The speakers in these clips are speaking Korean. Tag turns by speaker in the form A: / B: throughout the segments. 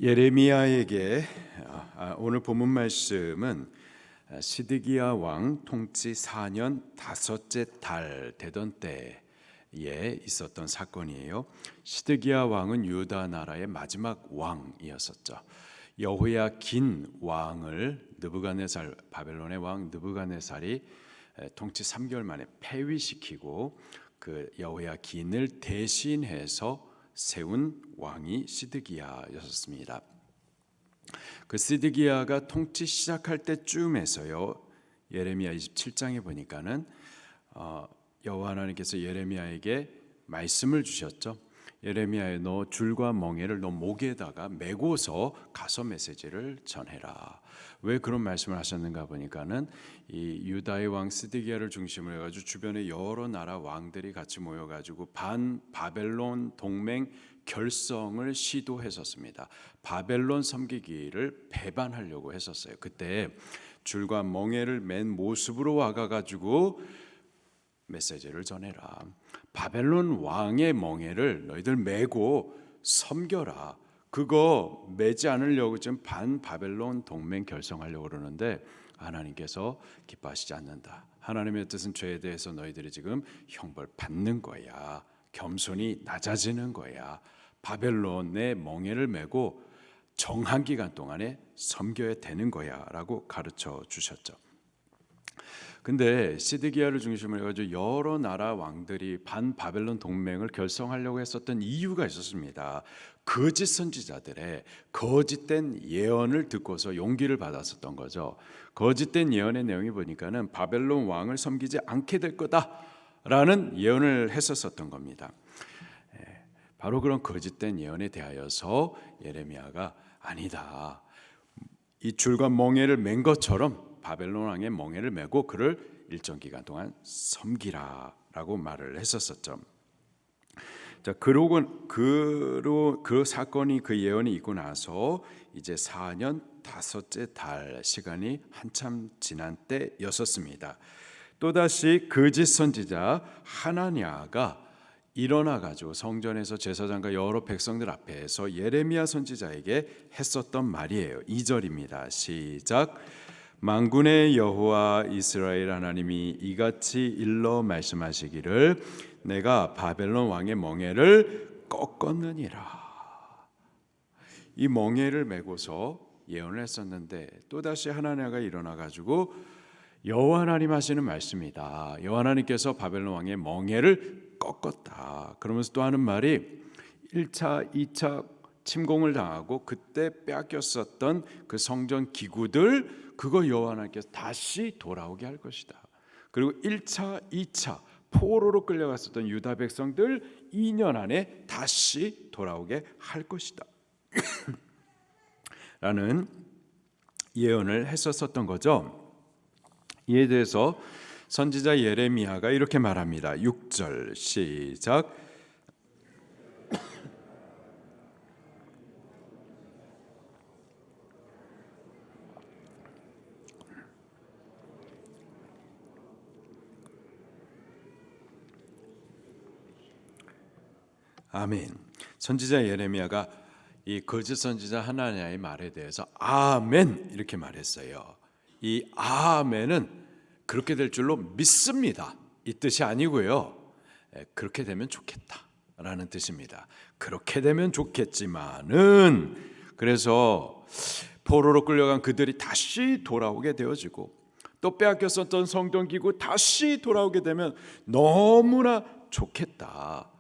A: 예레미야에게 오늘 본문 말씀은 시드기야 왕 통치 4년 다섯째 달 되던 때에 있었던 사건이에요. 시드기야 왕은 유다 나라의 마지막 왕이었었죠. 여호야긴 왕을 바벨론의 왕 느부갓네살이 통치 3개월 만에 폐위시키고 그 여호야긴을 대신해서 세운 왕이 시드기야였습니다. 그 시드기야가 통치 시작할 때쯤에서요, 예레미야 27장에 보니까는 여호와 하나님께서 예레미야에게 말씀을 주셨죠. 예레미야에 너 줄과 멍에를 너 목에다가 메고서 가서 메시지를 전해라. 왜 그런 말씀을 하셨는가 보니까는 이 유다의 왕 시드기야를 중심으로 해가지고 주변에 여러 나라 왕들이 같이 모여가지고 반 바벨론 동맹 결성을 시도했었습니다. 바벨론 섬기기를 배반하려고 했었어요. 그때 줄과 멍에를 맨 모습으로 와가지고 메시지를 전해라. 바벨론 왕의 멍에를 너희들 메고 섬겨라. 그거 매지 않으려고 지금 반 바벨론 동맹 결성하려고 그러는데 하나님께서 기뻐하시지 않는다. 하나님의 뜻은 죄에 대해서 너희들이 지금 형벌 받는 거야. 겸손이 낮아지는 거야. 바벨론의 멍에를 메고 정한 기간 동안에 섬겨야 되는 거야 라고 가르쳐 주셨죠. 근데 시드기야를 중심으로 해가지고 여러 나라 왕들이 반 바벨론 동맹을 결성하려고 했었던 이유가 있었습니다. 거짓 선지자들의 거짓된 예언을 듣고서 용기를 받았었던 거죠. 거짓된 예언의 내용이 보니까는 바벨론 왕을 섬기지 않게 될 거다라는 예언을 했었던 겁니다. 바로 그런 거짓된 예언에 대하여서 예레미야가 아니다. 이 줄과 멍에를 맨 것처럼 바벨론 왕의 멍에를 메고 그를 일정 기간 동안 섬기라라고 말을 했었었죠. 자, 그러고 그 사건이 그 예언이 있고 나서 이제 4년 다섯째 달 시간이 한참 지난 때였었습니다. 또다시 거짓 선지자 하나냐가 일어나 가지고 성전에서 제사장과 여러 백성들 앞에서 예레미야 선지자에게 했었던 말이에요. 2절입니다. 시작. 만군의 여호와 이스라엘 하나님이 이같이 일러 말씀하시기를 내가 바벨론 왕의 멍에를 꺾었느니라. 이 멍에를 메고서 예언을 했었는데 또다시 하나냐가 일어나 가지고 여호와 하나님 하시는 말씀이다. 여호와 하나님께서 바벨론 왕의 멍에를 꺾었다. 그러면서 또 하는 말이 1차, 2차 침공을 당하고 그때 빼앗겼었던 그 성전 기구들 그거 여호와 하나님께서 다시 돌아오게 할 것이다. 그리고 1차, 2차 포로로 끌려갔었던 유다 백성들 2년 안에 다시 돌아오게 할 것이다. 라는 예언을 했었던 거죠. 이에 대해서 선지자 예레미야가 이렇게 말합니다. 6절 시작. 아멘. 선지자 예레미야가 이 거짓 선지자 하나냐의 말에 대해서 아멘 이렇게 말했어요. 이 아멘은 그렇게 될 줄로 믿습니다. 이 뜻이 아니고요. 그렇게 되면 좋겠다라는 뜻입니다. 그렇게 되면 좋겠지만은 그래서 포로로 끌려간 그들이 다시 돌아오게 되어지고 또 빼앗겼었던 성전기구 다시 돌아오게 되면 너무나 좋겠다.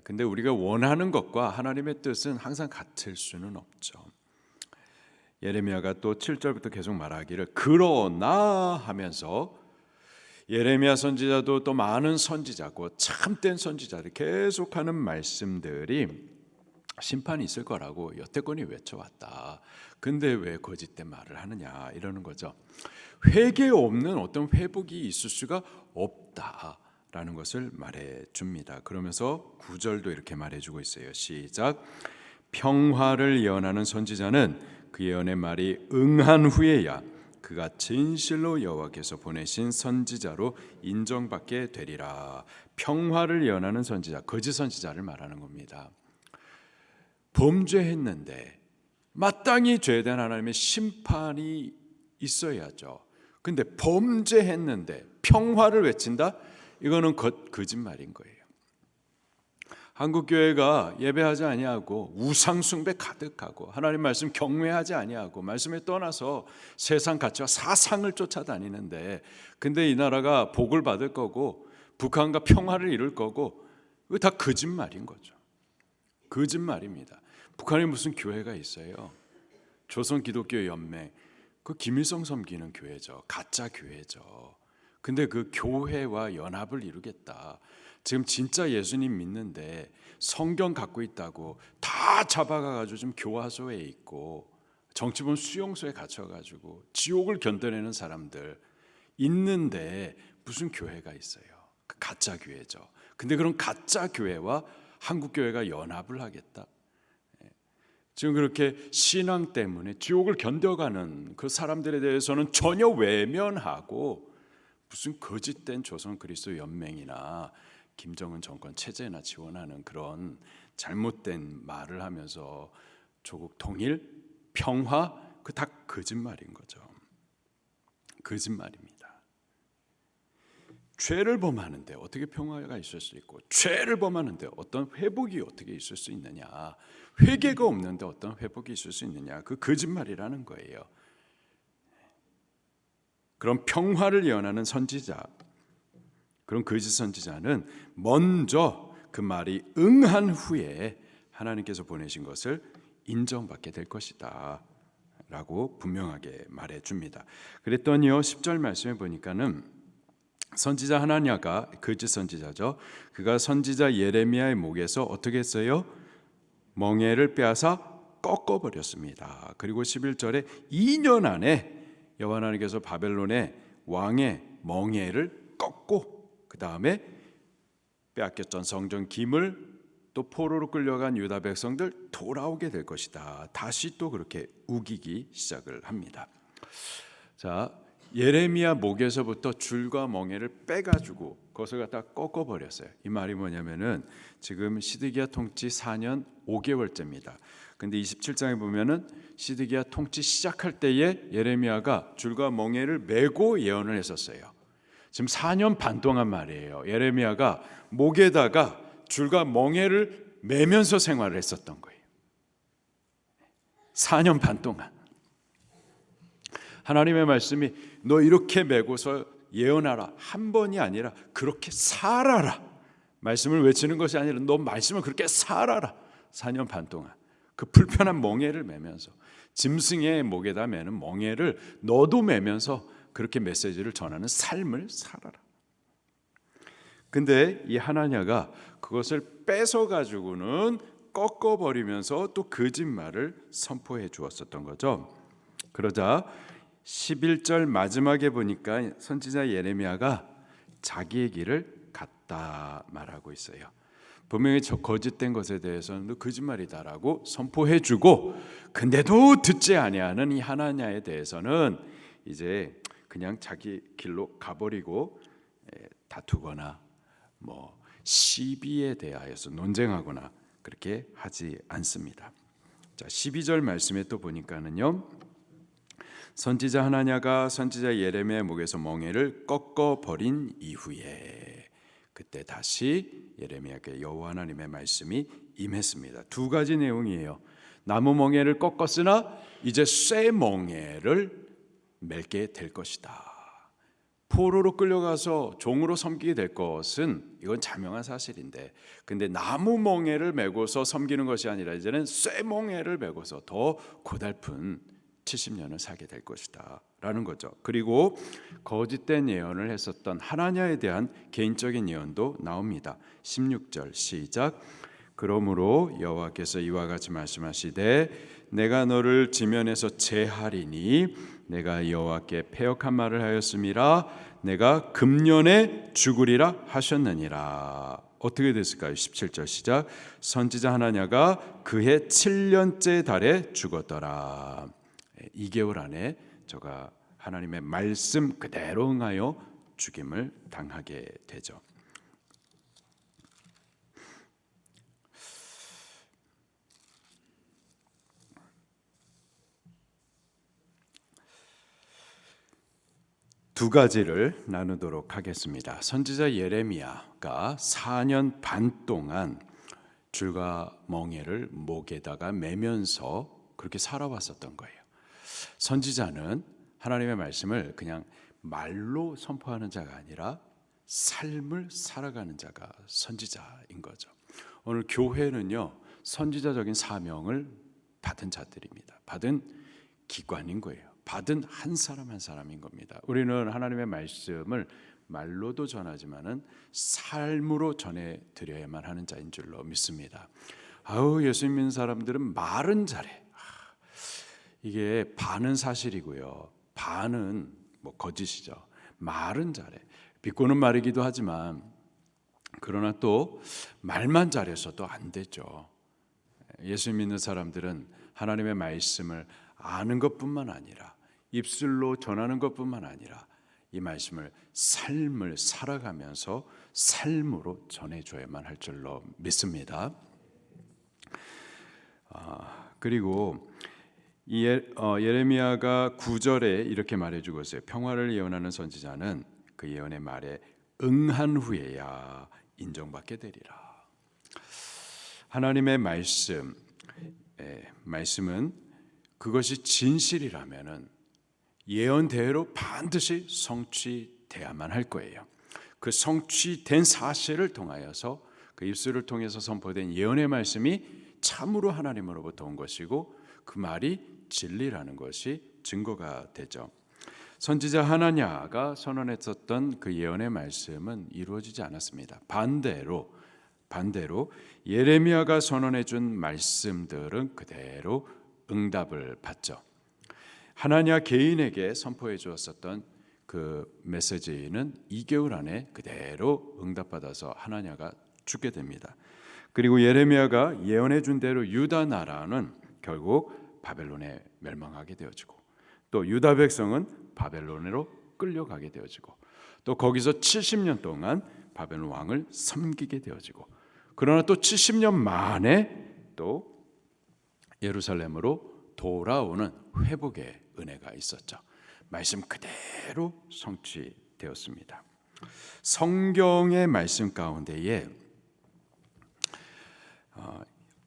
A: 근데 우리가 원하는 것과 하나님의 뜻은 항상 같을 수는 없죠. 예레미야가 또 7절부터 계속 말하기를 그러나 하면서 예레미야 선지자도 또 많은 선지자고 참된 선지자들이 계속하는 말씀들이 심판이 있을 거라고 여태껏이 외쳐왔다. 근데 왜 거짓된 말을 하느냐 이러는 거죠. 회개 없는 어떤 회복이 있을 수가 없다라는 것을 말해줍니다. 그러면서 9절도 이렇게 말해주고 있어요. 시작. 평화를 예언하는 선지자는 그 예언의 말이 응한 후에야 그가 진실로 여호와께서 보내신 선지자로 인정받게 되리라. 평화를 예언하는 선지자, 거짓 선지자를 말하는 겁니다. 범죄했는데 마땅히 죄에 대한 하나님의 심판이 있어야죠. 근데 범죄했는데 평화를 외친다? 이거는 거짓말인 거예요. 한국 교회가 예배하지 아니하고 우상 숭배 가득하고 하나님 말씀 경외하지 아니하고 말씀에 떠나서 세상 가치와 사상을 쫓아다니는데, 근데 이 나라가 복을 받을 거고 북한과 평화를 이룰 거고, 이거 다 거짓말인 거죠. 거짓말입니다. 북한에 무슨 교회가 있어요? 조선기독교연맹, 그 김일성 섬기는 교회죠. 가짜 교회죠. 근데 그 교회와 연합을 이루겠다. 지금 진짜 예수님 믿는데 성경 갖고 있다고 다 잡아가가지고 지금 교화소에 있고 정치본 수용소에 갇혀가지고 지옥을 견뎌내는 사람들 있는데 무슨 교회가 있어요? 그 가짜 교회죠. 근데 그런 가짜 교회와 한국 교회가 연합을 하겠다. 지금 그렇게 신앙 때문에 지옥을 견뎌가는 그 사람들에 대해서는 전혀 외면하고 무슨 거짓된 조선 그리스도 연맹이나 김정은 정권 체제나 지원하는 그런 잘못된 말을 하면서 조국 통일, 평화, 그 다 거짓말인 거죠. 거짓말입니다. 죄를 범하는데 어떻게 평화가 있을 수 있고, 죄를 범하는데 어떤 회복이 어떻게 있을 수 있느냐, 회개가 없는데 어떤 회복이 있을 수 있느냐, 그 거짓말이라는 거예요. 그런 평화를 예언하는 선지자, 그런 거짓 선지자는 먼저 그 말이 응한 후에 하나님께서 보내신 것을 인정받게 될 것이다 라고 분명하게 말해줍니다. 그랬더니요, 10절 말씀에 보니까는 선지자 하나냐가, 거짓 선지자죠, 그가 선지자 예레미야의 목에서 어떻게 했어요? 멍에를 빼앗아 꺾어버렸습니다. 그리고 11절에 2년 안에 여호와 하나님께서 바벨론의 왕의 멍에를 꺾고 그 다음에 빼앗겼던 성전 기물, 또 포로로 끌려간 유다 백성들 돌아오게 될 것이다. 다시 또 그렇게 우기기 시작을 합니다. 자, 예레미야 목에서부터 줄과 멍에를 빼가지고 그것을 갖다 꺾어버렸어요. 이 말이 뭐냐면은 지금 시드기야 통치 4년 5개월째입니다. 근데 27장에 보면은 시드기야 통치 시작할 때에 예레미야가 줄과 멍에를 메고 예언을 했었어요. 지금 4년 반 동안 말이에요. 예레미야가 목에다가 줄과 멍에를 매면서 생활을 했었던 거예요. 4년 반 동안. 하나님의 말씀이 너 이렇게 메고서 예언하라, 한 번이 아니라 그렇게 살아라. 말씀을 외치는 것이 아니라 너 말씀을 그렇게 살아라. 4년 반 동안 그 불편한 멍에를 매면서, 짐승의 목에다 매는 멍에를 너도 매면서 그렇게 메시지를 전하는 삶을 살아라. 근데 이 하나냐가 그것을 뺏어 가지고는 꺾어버리면서 또 거짓말을 선포해 주었었던 거죠. 그러자 11절 마지막에 보니까 선지자 예레미야가 자기의 길을 갔다 말하고 있어요. 분명히 저 거짓된 것에 대해서는 거짓말이다라고 선포해주고, 근데도 듣지 아니하는 이 하나냐에 대해서는 이제 그냥 자기 길로 가버리고 다투거나 뭐 시비에 대하여서 논쟁하거나 그렇게 하지 않습니다. 자, 12절 말씀에 또 보니까는요, 선지자 하나냐가 선지자 예레미야의 목에서 멍에를 꺾어 버린 이후에 그때 다시 예레미야에게 여호와 하나님의 말씀이 임했습니다. 두 가지 내용이에요. 나무 멍에를 꺾었으나 이제 쇠 멍에를 멜게 될 것이다. 포로로 끌려가서 종으로 섬기게 될 것은 이건 자명한 사실인데, 근데 나무 멍에를 메고서 섬기는 것이 아니라 이제는 쇠 멍에를 메고서 더 고달픈 70년을 살게 될 것이다 라는 거죠. 그리고 거짓된 예언을 했었던 하나냐에 대한 개인적인 예언도 나옵니다. 16절 시작. 그러므로 여호와께서 이와 같이 말씀하시되 내가 너를 지면에서 제하리니 내가 여호와께 패역한 말을 하였음이라. 내가 금년에 죽으리라 하셨느니라. 어떻게 됐을까요? 17절 시작. 선지자 하나냐가 그해 7년째 달에 죽었더라. 2개월 안에 저가 하나님의 말씀 그대로 응하여 죽임을 당하게 되죠. 두 가지를 나누도록 하겠습니다. 선지자 예레미야가 4년 반 동안 줄과 멍에를 목에다가 매면서 그렇게 살아왔었던 거예요. 선지자는 하나님의 말씀을 그냥 말로 선포하는 자가 아니라 삶을 살아가는 자가 선지자인 거죠. 오늘 교회는요, 선지자적인 사명을 받은 자들입니다. 받은 기관인 거예요. 받은 한 사람 한 사람인 겁니다. 우리는 하나님의 말씀을 말로도 전하지만은 삶으로 전해 드려야만 하는 자인 줄로 믿습니다. 예수 믿는 사람들은 말은 잘해. 이게 반은 사실이고요, 반은 거짓이죠. 말은 잘해. 비꼬는 말이기도 하지만 그러나 또 말만 잘해서도 안 되죠. 예수 믿는 사람들은 하나님의 말씀을 아는 것뿐만 아니라 입술로 전하는 것뿐만 아니라 이 말씀을 삶을 살아가면서 삶으로 전해줘야만 할 줄로 믿습니다. 그리고 예레미야가 9절에 이렇게 말해주고 있어요. 평화를 예언하는 선지자는 그 예언의 말에 응한 후에야 인정받게 되리라. 하나님의 말씀은 그것이 진실이라면은 예언대로 반드시 성취돼야만 할 거예요. 그 성취된 사실을 통하여서 그 입술을 통해서 선포된 예언의 말씀이 참으로 하나님으로부터 온 것이고 그 말이 진리라는 것이 증거가 되죠. 선지자 하나냐가 선언했었던 그 예언의 말씀은 이루어지지 않았습니다. 반대로 예레미야가 선언해 준 말씀들은 그대로 응답을 받죠. 하나냐 개인에게 선포해 주었었던 그 메시지는 2개월 안에 그대로 응답받아서 하나냐가 죽게 됩니다. 그리고 예레미야가 예언해 준 대로 유다 나라는 결국 바벨론에 멸망하게 되어지고 또 유다 백성은 바벨론으로 끌려가게 되어지고 또 거기서 70년 동안 바벨론 왕을 섬기게 되어지고 그러나 또 70년 만에 또 예루살렘으로 돌아오는 회복의 은혜가 있었죠. 말씀 그대로 성취되었습니다. 성경의 말씀 가운데에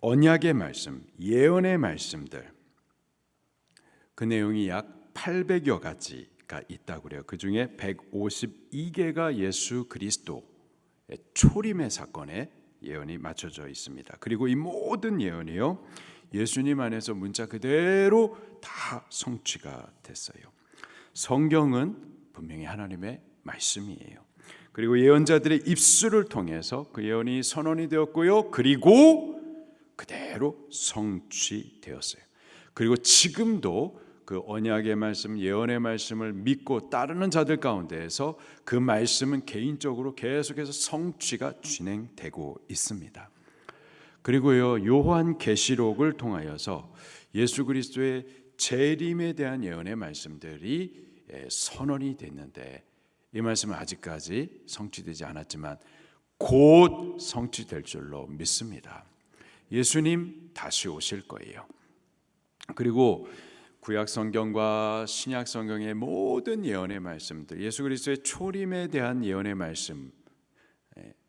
A: 언약의 말씀, 예언의 말씀들 그 내용이 약 800여 가지가 있다고 그래요. 그 중에 152개가 예수 그리스도의 초림의 사건에 예언이 맞춰져 있습니다. 그리고 이 모든 예언이요 예수님 안에서 문자 그대로 다 성취가 됐어요. 성경은 분명히 하나님의 말씀이에요. 그리고 예언자들의 입술을 통해서 그 예언이 선언이 되었고요. 그리고 그대로 성취되었어요. 그리고 지금도 그 언약의 말씀, 예언의 말씀을 믿고 따르는 자들 가운데에서 그 말씀은 개인적으로 계속해서 성취가 진행되고 있습니다. 그리고요 요한 계시록을 통하여서 예수 그리스도의 재림에 대한 예언의 말씀들이 선언이 됐는데 이 말씀은 아직까지 성취되지 않았지만 곧 성취될 줄로 믿습니다. 예수님 다시 오실 거예요. 그리고 구약 성경과 신약 성경의 모든 예언의 말씀들, 예수 그리스도의 초림에 대한 예언의 말씀,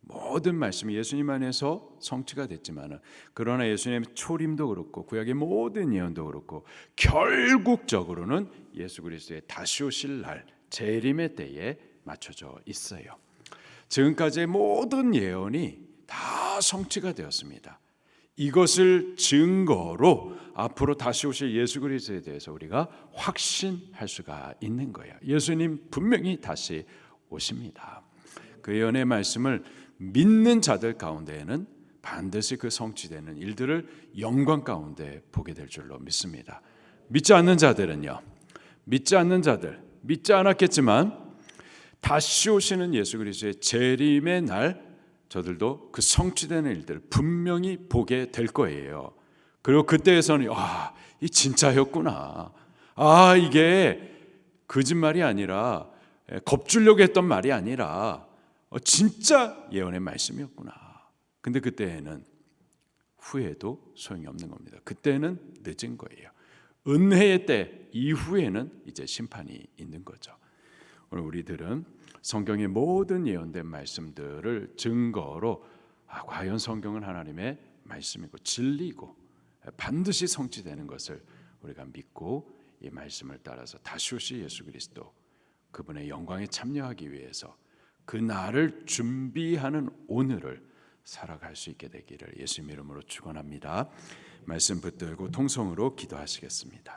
A: 모든 말씀이 예수님 안에서 성취가 됐지만 그러나 예수님의 초림도 그렇고 구약의 모든 예언도 그렇고 결국적으로는 예수 그리스도의 다시 오실 날 재림의 때에 맞춰져 있어요. 지금까지의 모든 예언이 다 성취가 되었습니다. 이것을 증거로 앞으로 다시 오실 예수 그리스도에 대해서 우리가 확신할 수가 있는 거예요. 예수님 분명히 다시 오십니다. 그 예언의 말씀을 믿는 자들 가운데에는 반드시 그 성취되는 일들을 영광 가운데 보게 될 줄로 믿습니다. 믿지 않는 자들은요, 믿지 않았겠지만 다시 오시는 예수 그리스도의 재림의 날 저들도 그 성취되는 일들을 분명히 보게 될 거예요. 그리고 그때에서는 이 진짜였구나. 이게 거짓말이 아니라 겁주려고 했던 말이 아니라 진짜 예언의 말씀이었구나. 근데 그때는 후회도 소용이 없는 겁니다. 그때는 늦은 거예요. 은혜의 때 이후에는 이제 심판이 있는 거죠. 오늘 우리들은 성경의 모든 예언된 말씀들을 증거로 과연 성경은 하나님의 말씀이고 진리고 반드시 성취되는 것을 우리가 믿고 이 말씀을 따라서 다시 오실 예수 그리스도 그분의 영광에 참여하기 위해서 그 날을 준비하는 오늘을 살아갈 수 있게 되기를 예수님 이름으로 축원합니다. 말씀 붙들고 통성으로 기도하시겠습니다.